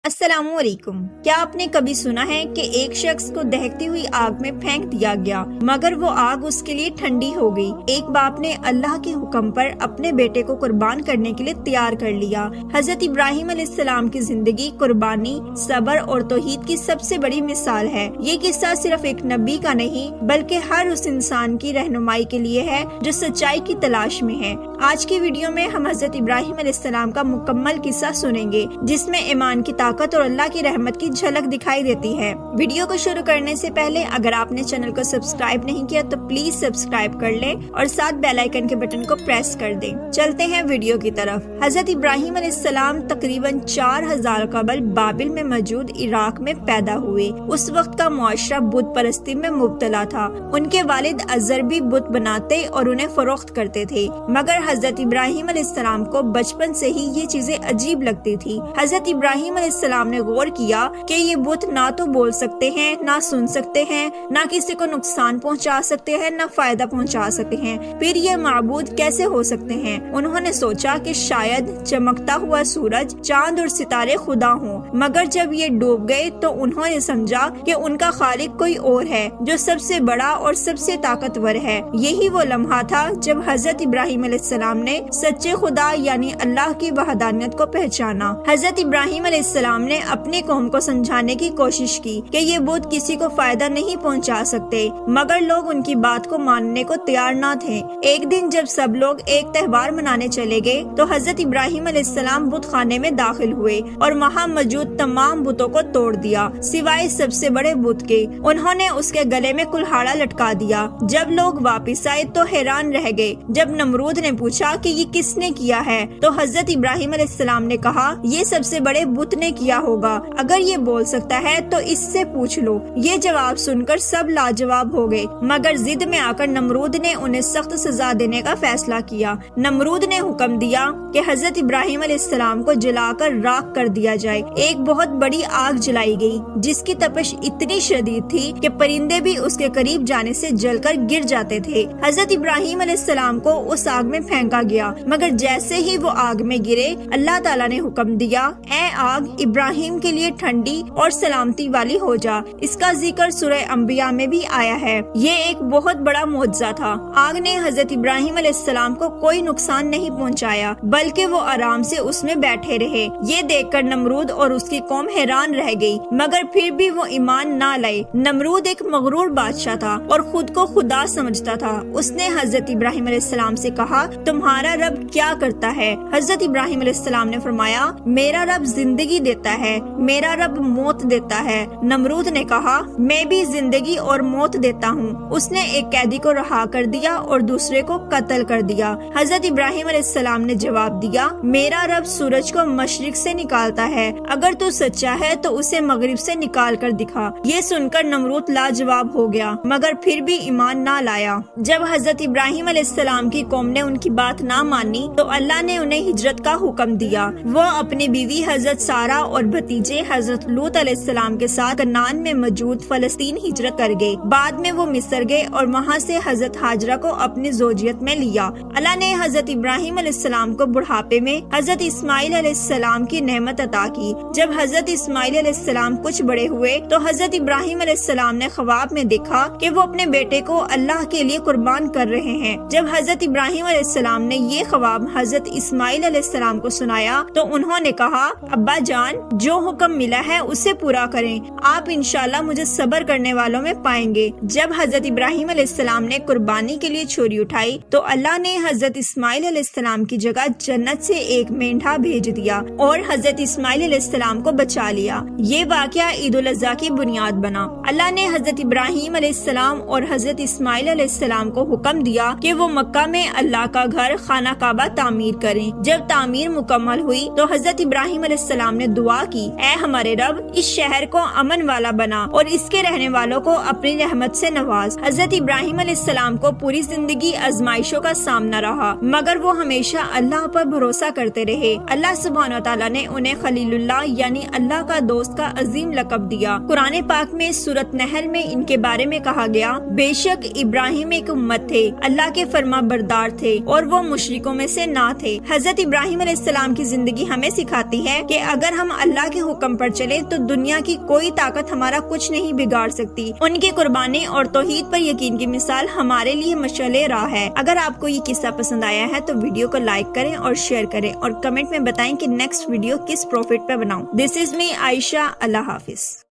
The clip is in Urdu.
السلام علیکم۔ کیا آپ نے کبھی سنا ہے کہ ایک شخص کو دہتی ہوئی آگ میں پھینک دیا گیا مگر وہ آگ اس کے لیے ٹھنڈی ہو گئی؟ ایک باپ نے اللہ کے حکم پر اپنے بیٹے کو قربان کرنے کے لیے تیار کر لیا۔ حضرت ابراہیم علیہ السلام کی زندگی قربانی، صبر اور توحید کی سب سے بڑی مثال ہے۔ یہ قصہ صرف ایک نبی کا نہیں بلکہ ہر اس انسان کی رہنمائی کے لیے ہے جو سچائی کی تلاش میں ہے۔ آج کی ویڈیو میں ہم حضرت ابراہیم علیہ السلام کا مکمل قصہ سنیں گے جس میں ایمان کی طاقت اور اللہ کی رحمت کی جھلک دکھائی دیتی ہے۔ ویڈیو کو شروع کرنے سے پہلے اگر آپ نے چینل کو سبسکرائب نہیں کیا تو پلیز سبسکرائب کر لیں اور ساتھ بیل آئیکن کے بٹن کو پریس کر دیں۔ چلتے ہیں ویڈیو کی طرف۔ حضرت ابراہیم علیہ السلام تقریباً 4000 قبل بابل میں موجود عراق میں پیدا ہوئے۔ اس وقت کا معاشرہ بت پرستی میں مبتلا تھا۔ ان کے والد ازر بھی بت بناتے اور انہیں فروخت کرتے تھے، مگر حضرت ابراہیم علیہ السلام کو بچپن سے ہی یہ چیزیں عجیب لگتی تھی۔ حضرت ابراہیم علیہ السلام نے غور کیا کہ یہ بت نہ تو بول سکتے ہیں، نہ سن سکتے ہیں، نہ کسی کو نقصان پہنچا سکتے ہیں، نہ فائدہ پہنچا سکتے ہیں، پھر یہ معبود کیسے ہو سکتے ہیں؟ انہوں نے سوچا کہ شاید چمکتا ہوا سورج، چاند اور ستارے خدا ہوں، مگر جب یہ ڈوب گئے تو انہوں نے سمجھا کہ ان کا خالق کوئی اور ہے جو سب سے بڑا اور سب سے طاقتور ہے۔ یہی وہ لمحہ تھا جب حضرت ابراہیم علیہ السلام نے سچے خدا یعنی اللہ کی وحدانیت کو پہچانا۔ حضرت ابراہیم علیہ السلام نے اپنی قوم کو سمجھانے کی کوشش کی کہ یہ بت کسی کو فائدہ نہیں پہنچا سکتے، مگر لوگ ان کی بات کو ماننے کو تیار نہ تھے۔ ایک دن جب سب لوگ ایک تہوار منانے چلے گئے تو حضرت ابراہیم علیہ السلام بت خانے میں داخل ہوئے اور وہاں موجود تمام بتوں کو توڑ دیا سوائے سب سے بڑے بت کے۔ انہوں نے اس کے گلے میں کلہاڑا لٹکا دیا۔ جب لوگ واپس آئے تو حیران رہ گئے۔ جب نمرود نے پوچھا کہ یہ کس نے کیا ہے تو حضرت ابراہیم علیہ السلام نے کہا یہ سب سے بڑے بت نے کیا ہوگا، اگر یہ بول سکتا ہے تو اس سے پوچھ لو۔ یہ جواب سن کر سب لاجواب ہو گئے، مگر ضد میں آ کر نمرود نے انہیں سخت سزا دینے کا فیصلہ کیا۔ نمرود نے حکم دیا کہ حضرت ابراہیم علیہ السلام کو جلا کر راکھ کر دیا جائے۔ ایک بہت بڑی آگ جلائی گئی جس کی تپش اتنی شدید تھی کہ پرندے بھی اس کے قریب جانے سے جل کر گر جاتے تھے۔ حضرت ابراہیم علیہ السلام کو اس آگ میں پھینکا گیا، مگر جیسے ہی وہ آگ میں گرے اللہ تعالیٰ نے حکم دیا اے آگ ابراہیم کے لیے ٹھنڈی اور سلامتی والی ہو جا۔ اس کا ذکر سورہ انبیاء میں بھی آیا ہے۔ یہ ایک بہت بڑا معجزہ تھا۔ آگ نے حضرت ابراہیم علیہ السلام کو کوئی نقصان نہیں پہنچایا بلکہ وہ آرام سے اس میں بیٹھے رہے۔ یہ دیکھ کر نمرود اور اس کی قوم حیران رہ گئی، مگر پھر بھی وہ ایمان نہ لائے۔ نمرود ایک مغرور بادشاہ تھا اور خود کو خدا سمجھتا تھا۔ اس نے حضرت ابراہیم علیہ السلام سے کہا تمہارا رب کیا کرتا ہے؟ حضرت ابراہیم علیہ السلام نے فرمایا میرا رب زندگی دیتا ہے، میرا رب موت دیتا ہے۔ نمرود نے کہا میں بھی زندگی اور موت دیتا ہوں۔ اس نے ایک قیدی کو رہا کر دیا اور دوسرے کو قتل کر دیا۔ حضرت ابراہیم علیہ السلام نے جواب دیا میرا رب سورج کو مشرق سے نکالتا ہے، اگر تو سچا ہے تو اسے مغرب سے نکال کر دکھا۔ یہ سن کر نمرود لاجواب ہو گیا، مگر پھر بھی ایمان نہ لایا۔ جب حضرت ابراہیم علیہ السلام کی قوم نے ان کی بات نہ مانی تو اللہ نے انہیں ہجرت کا حکم دیا۔ وہ اپنی بیوی حضرت سارہ اور بھتیجے حضرت لوط علیہ السلام کے ساتھ کنعان میں موجود فلسطین ہجرت کر گئے۔ بعد میں وہ مصر گئے اور وہاں سے حضرت ہاجرہ کو اپنی زوجیت میں لیا۔ اللہ نے حضرت ابراہیم علیہ السلام کو بڑھاپے میں حضرت اسماعیل علیہ السلام کی نعمت عطا کی۔ جب حضرت اسماعیل علیہ السلام کچھ بڑے ہوئے تو حضرت ابراہیم علیہ السلام نے خواب میں دیکھا کہ وہ اپنے بیٹے کو اللہ کے لیے قربان کر رہے ہیں۔ جب حضرت ابراہیم علیہ السلام نے یہ خواب حضرت اسماعیل علیہ السلام کو سنایا تو انہوں نے کہا ابا جان جو حکم ملا ہے اسے پورا کریں، آپ انشاءاللہ مجھے صبر کرنے والوں میں پائیں گے۔ جب حضرت ابراہیم علیہ السلام نے قربانی کے لیے چھری اٹھائی تو اللہ نے حضرت اسماعیل علیہ السلام کی جگہ جنت سے ایک مینڈھا بھیج دیا اور حضرت اسماعیل علیہ السلام کو بچا لیا۔ یہ واقعہ عید الاضحیٰ کی بنیاد بنا۔ اللہ نے حضرت ابراہیم علیہ السلام اور حضرت اسماعیل علیہ السلام کو حکم دیا کہ وہ مکہ میں اللہ کا گھر خانہ کعبہ تعمیر کریں۔ جب تعمیر مکمل ہوئی تو حضرت ابراہیم علیہ السلام نے دعا کی اے ہمارے رب اس شہر کو امن والا بنا اور اس کے رہنے والوں کو اپنی رحمت سے نواز۔ حضرت ابراہیم علیہ السلام کو پوری زندگی آزمائشوں کا سامنا رہا، مگر وہ ہمیشہ اللہ پر بھروسہ کرتے رہے۔ اللہ سبحانہ و تعالیٰ نے انہیں خلیل اللہ یعنی اللہ کا دوست کا عظیم لقب دیا۔ قرآن پاک میں سورۃ نحل میں ان کے بارے میں کہا گیا بے شک ابراہیم ایک امت تھے، اللہ کے فرما بردار تھے اور وہ مشرکوں میں سے نہ تھے۔ حضرت ابراہیم علیہ السلام کی زندگی ہمیں سکھاتی ہے کہ اگر ہم اللہ کے حکم پر چلے تو دنیا کی کوئی طاقت ہمارا کچھ نہیں بگاڑ سکتی۔ ان کی قربانی اور توحید پر یقین کی مثال ہمارے لیے مشعل راہ ہے۔ اگر آپ کو یہ قصہ پسند آیا ہے تو ویڈیو کو لائک کریں اور شیئر کریں اور کمنٹ میں بتائیں کہ نیکسٹ ویڈیو کس پروفٹ پہ بناؤں۔ دس از می عائشہ۔ اللہ حافظ۔